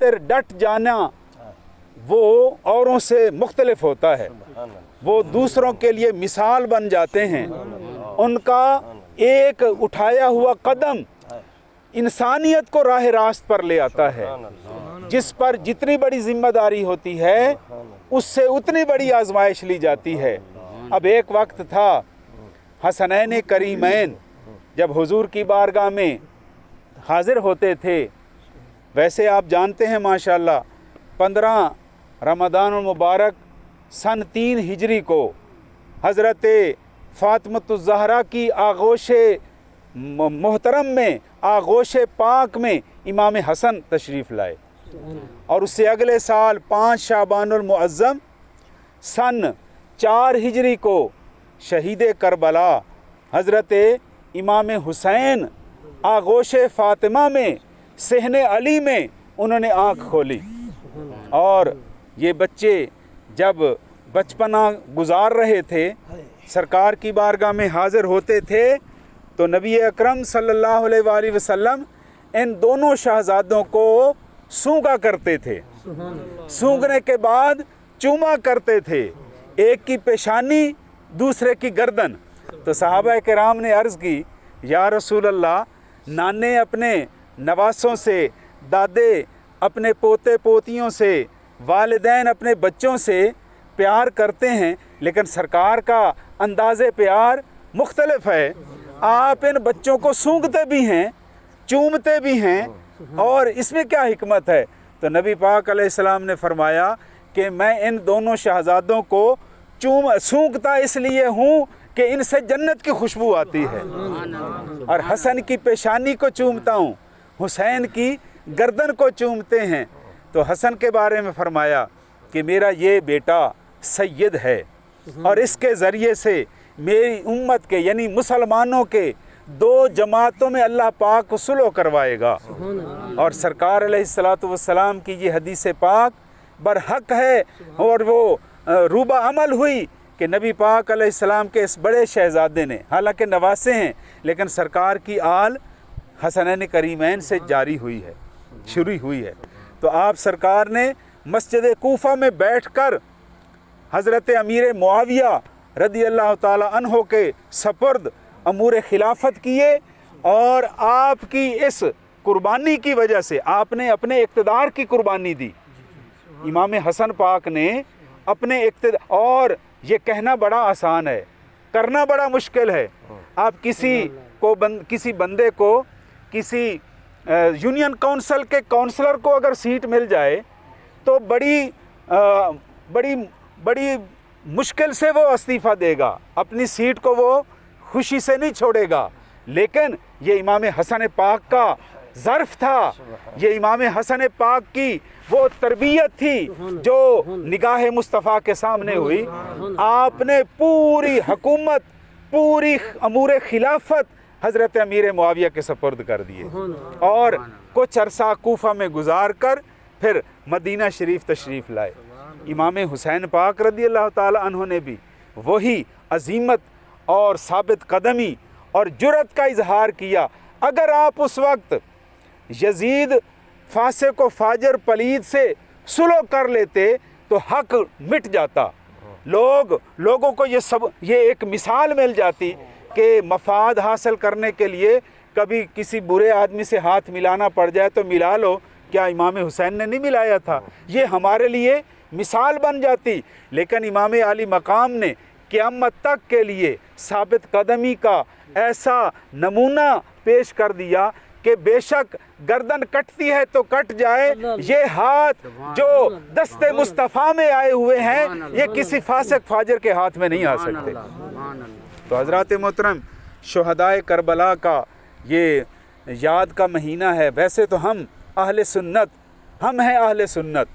خاطر ڈٹ جانا وہ اوروں سے مختلف ہوتا ہے، وہ دوسروں کے لیے مثال بن جاتے ہیں، ان کا ایک اٹھایا ہوا قدم انسانیت کو راہ راست پر لے آتا ہے، جس پر جتنی بڑی ذمہ داری ہوتی ہے اس سے اتنی بڑی آزمائش لی جاتی ہے۔ اب ایک وقت تھا حسنین کریمین جب حضور کی بارگاہ میں حاضر ہوتے تھے، ویسے آپ جانتے ہیں ماشاءاللہ 15 رمضان المبارک سن 3 ہجری کو حضرت فاطمۃ الزہرا کی آغوش محترم میں، آغوش پاک میں امام حسن تشریف لائے، اور اس سے اگلے سال 5 شعبان المعظم سن 4 ہجری کو شہید کربلا حضرت امام حسین آغوش فاطمہ میں صحن علی میں انہوں نے آنکھ کھولی، اور یہ بچے جب بچپنا گزار رہے تھے سرکار کی بارگاہ میں حاضر ہوتے تھے تو نبی اکرم صلی اللہ علیہ وآلہ وسلم ان دونوں شہزادوں کو سونگا کرتے تھے، سونگنے کے بعد چوما کرتے تھے، ایک کی پیشانی دوسرے کی گردن۔ تو صحابہ کرام نے عرض کی یا رسول اللہ، نانے اپنے نواسوں سے، دادے اپنے پوتے پوتیوں سے، والدین اپنے بچوں سے پیار کرتے ہیں، لیکن سرکار کا انداز پیار مختلف ہے، آپ ان بچوں کو سونگتے بھی ہیں، چومتے بھی ہیں، اور اس میں کیا حکمت ہے؟ تو نبی پاک علیہ السلام نے فرمایا کہ میں ان دونوں شہزادوں کو سونگتا اس لیے ہوں کہ ان سے جنت کی خوشبو آتی ہے، اور حسن کی پیشانی کو چومتا ہوں، حسین کی گردن کو چومتے ہیں۔ تو حسن کے بارے میں فرمایا کہ میرا یہ بیٹا سید ہے، اور اس کے ذریعے سے میری امت کے یعنی مسلمانوں کے 2 جماعتوں میں اللہ پاک کو صلح کروائے گا، اور سرکار علیہ السلام کی یہ حدیث پاک برحق ہے، اور وہ روبہ عمل ہوئی کہ نبی پاک علیہ السلام کے اس بڑے شہزادے نے، حالانکہ نواسے ہیں لیکن سرکار کی آل حسنین کریمین سے جاری ہوئی ہے، شروع ہوئی ہے۔ تو آپ سرکار نے مسجد کوفہ میں بیٹھ کر حضرت امیر معاویہ رضی اللہ تعالی عنہ کے سپرد امور خلافت کیے، اور آپ کی اس قربانی کی وجہ سے آپ نے اپنے اقتدار کی قربانی دی۔ امام حسن پاک نے اپنے اقتدار، اور یہ کہنا بڑا آسان ہے، کرنا بڑا مشکل ہے۔ آپ کسی بندے کو کسی یونین کونسل کے کونسلر کو اگر سیٹ مل جائے تو بڑی مشکل سے وہ استعفیٰ دے گا، اپنی سیٹ کو وہ خوشی سے نہیں چھوڑے گا، لیکن یہ امام حسن پاک کا ظرف تھا، یہ امام حسن پاک کی وہ تربیت تھی جو نگاہ مصطفیٰ کے سامنے ہوئی۔ آپ نے پوری حکومت، پوری امور خلافت حضرت امیر معاویہ کے سپرد کر دیے، اور کچھ عرصہ کوفہ میں گزار کر پھر مدینہ شریف تشریف لائے۔ امام حسین پاک رضی اللہ تعالی عنہ نے بھی وہی عظیمت اور ثابت قدمی اور جرأت کا اظہار کیا۔ اگر آپ اس وقت یزید فاسق و فاجر پلید سے صلح کر لیتے تو حق مٹ جاتا، لوگوں کو یہ ایک مثال مل جاتی کہ مفاد حاصل کرنے کے لیے کبھی کسی برے آدمی سے ہاتھ ملانا پڑ جائے تو ملا لو، کیا امام حسین نے نہیں ملایا تھا؟ یہ ہمارے لیے مثال بن جاتی، لیکن امام علی مقام نے قیامت تک کے لیے ثابت قدمی کا ایسا نمونہ پیش کر دیا کہ بے شک گردن کٹتی ہے تو کٹ جائے، یہ ہاتھ جو دست مصطفیٰ میں آئے ہوئے ہیں یہ کسی فاسق فاجر کے ہاتھ میں نہیں آ سکتے۔ تو حضرات محترم، شہدائے کربلا کا یہ یاد کا مہینہ ہے۔ ویسے تو ہم اہل سنت، ہم ہیں اہل سنت،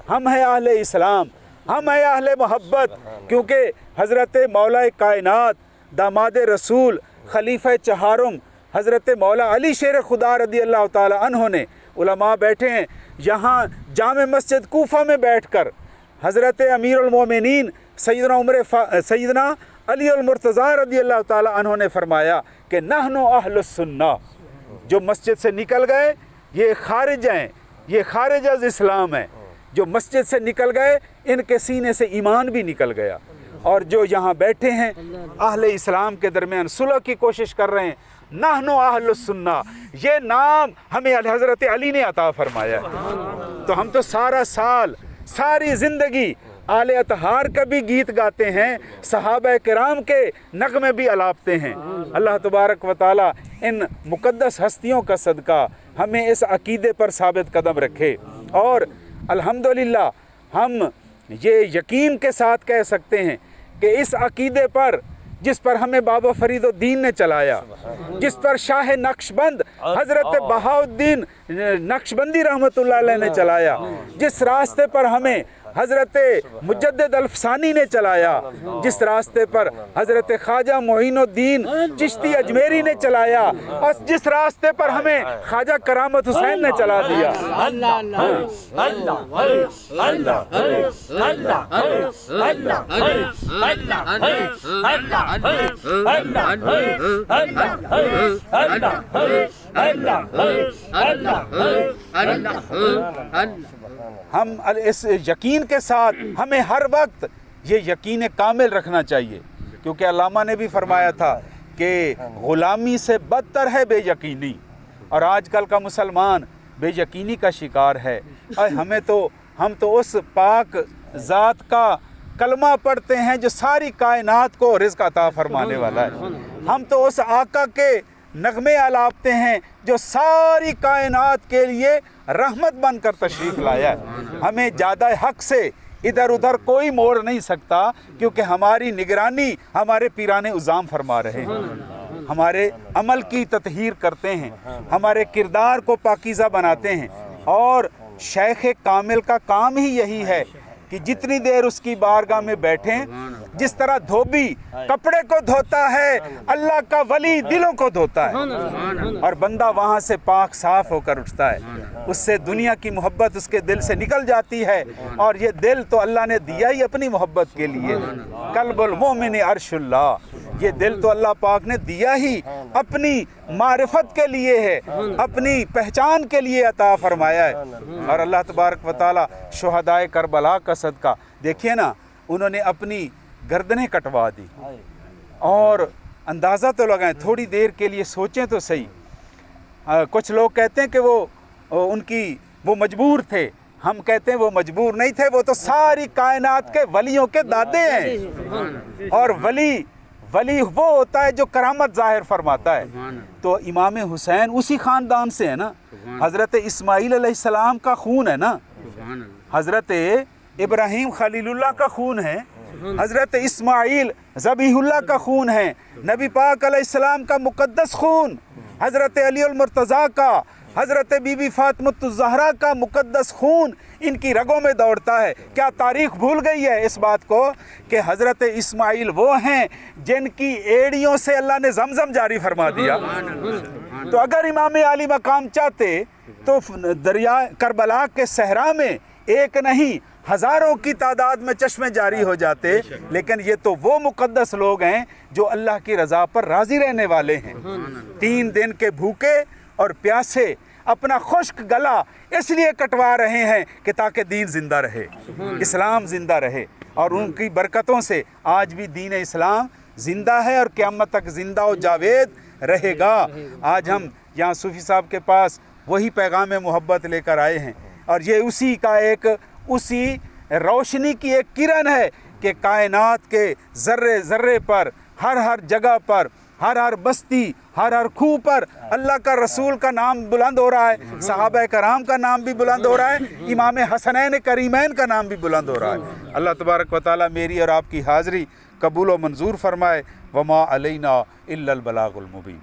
ہم ہیں اہل اسلام، ہم ہیں اہل محبت، کیونکہ حضرت مولا کائنات، داماد رسول، خلیفہ چہارم حضرت مولا علی شیر خدا رضی اللہ تعالی عنہ نے، علماء بیٹھے ہیں یہاں جامع مسجد کوفہ میں بیٹھ کر، حضرت امیر المومنین سیدنا علی المرتضیٰ رضی اللہ تعالی عنہ نے فرمایا کہ نحن اہل السنہ، جو مسجد سے نکل گئے یہ خارج ہیں، یہ خارج از اسلام ہے. جو مسجد سے نکل گئے ان کے سینے سے ایمان بھی نکل گیا. اور جو یہاں بیٹھے ہیں اہل اسلام کے درمیان صلح کی کوشش کر رہے ہیں. نحن اہل السنہ، یہ نام ہمیں حضرت علی نے عطا فرمایا ہے. تو ہم تو سارا سال ساری زندگی آل اطہار کا بھی گیت گاتے ہیں، صحابہ کرام کے نغمے بھی الاپتے ہیں. اللہ تبارک و تعالی ان مقدس ہستیوں کا صدقہ ہمیں اس عقیدے پر ثابت قدم رکھے. اور الحمدللہ ہم یہ یقین کے ساتھ کہہ سکتے ہیں کہ اس عقیدے پر جس پر ہمیں بابا فرید الدین نے چلایا، جس پر شاہ نقشبند حضرت بہاؤالدین نقشبندی رحمۃ اللہ علیہ نے چلایا، جس راستے پر ہمیں حضرت مجدد الفسانی نے چلایا، جس راستے پر حضرت خواجہ معین الدین چشتی اجمیری نے چلایا، اور جس راستے پر ہمیں خواجہ کرامت حسین نے چلا دیا. ہم اس یقین کے ساتھ ہمیں ہر وقت یہ یقین کامل رکھنا چاہیے، کیونکہ علامہ نے بھی فرمایا تھا کہ غلامی سے بدتر ہے بے یقینی. اور آج کل کا مسلمان بے یقینی کا شکار ہے. اور ہم تو اس پاک ذات کا کلمہ پڑھتے ہیں جو ساری کائنات کو رزق عطا فرمانے والا ہے. ہم تو اس آقا کے نغمے الاپتے ہیں جو ساری کائنات کے لیے رحمت بن کر تشریف لایا ہے. ہمیں زیادہ حق سے ادھر ادھر کوئی موڑ نہیں سکتا، کیونکہ ہماری نگرانی ہمارے پیران عظام فرما رہے ہیں. ہمارے عمل کی تطہیر کرتے ہیں، ہمارے کردار کو پاکیزہ بناتے ہیں. اور شیخ کامل کا کام ہی یہی ہے کہ جتنی دیر اس کی بارگاہ میں بیٹھیں، جس طرح دھوبی کپڑے کو دھوتا ہے، اللہ کا ولی دلوں کو دھوتا ہے، اور بندہ وہاں سے پاک صاف ہو کر اٹھتا ہے. اس سے دنیا کی محبت اس کے دل سے نکل جاتی ہے. اور یہ دل تو اللہ نے دیا ہی اپنی محبت کے لیے. قلب المومن عرش اللہ، یہ دل تو اللہ پاک نے دیا ہی اپنی معرفت کے لیے ہے، اپنی پہچان کے لیے عطا فرمایا ہے. اور اللہ تبارک و تعالی شہدائے کربلا کا صدقہ دیکھیے نا، انہوں نے اپنی گردنیں کٹوا دی. اور اندازہ تو لگائیں، تھوڑی دیر کے لیے سوچیں تو صحیح. کچھ لوگ کہتے ہیں کہ وہ مجبور تھے. ہم کہتے ہیں وہ مجبور نہیں تھے، وہ تو ساری کائنات کے ولیوں کے دادے ہیں. اور ولی وہ ہوتا ہے جو کرامت ظاہر فرماتا ہے. تو امام حسین اسی خاندان سے ہے نا. حضرت اسماعیل علیہ السلام کا خون ہے نا، حضرت ابراہیم خلیل اللہ کا خون ہے، حضرت اسماعیل ذبیح اللہ کا خون ہے، نبی پاک علیہ السلام کا مقدس خون، حضرت علی المرتضیٰ کا، حضرت بی بی فاطمۃ الزہرا کا مقدس خون ان کی رگوں میں دوڑتا ہے. کیا تاریخ بھول گئی ہے اس بات کو کہ حضرت اسماعیل وہ ہیں جن کی ایڑیوں سے اللہ نے زمزم جاری فرما دیا؟ تو اگر امام علی مقام چاہتے تو دریا کربلا کے صحرا میں ایک نہیں ہزاروں کی تعداد میں چشمے جاری ہو جاتے. لیکن یہ تو وہ مقدس لوگ ہیں جو اللہ کی رضا پر راضی رہنے والے ہیں. 3 دن کے بھوکے اور پیاسے اپنا خشک گلا اس لیے کٹوا رہے ہیں کہ تاکہ دین زندہ رہے، اسلام زندہ رہے. اور ان کی برکتوں سے آج بھی دین اسلام زندہ ہے اور قیامت تک زندہ و جاوید رہے گا. آج ہم یہاں صوفی صاحب کے پاس وہی پیغام محبت لے کر آئے ہیں، اور یہ اسی روشنی کی ایک کرن ہے کہ کائنات کے ذرے ذرے پر، ہر جگہ پر، ہر بستی، ہر کھو پر اللہ کا رسول کا نام بلند ہو رہا ہے، صحابہ کرام کا نام بھی بلند ہو رہا ہے، امام حسنین کریمین کا نام بھی بلند ہو رہا ہے. اللہ تبارک و تعالی میری اور آپ کی حاضری قبول و منظور فرمائے. وما علینا الا البلاغ المبین.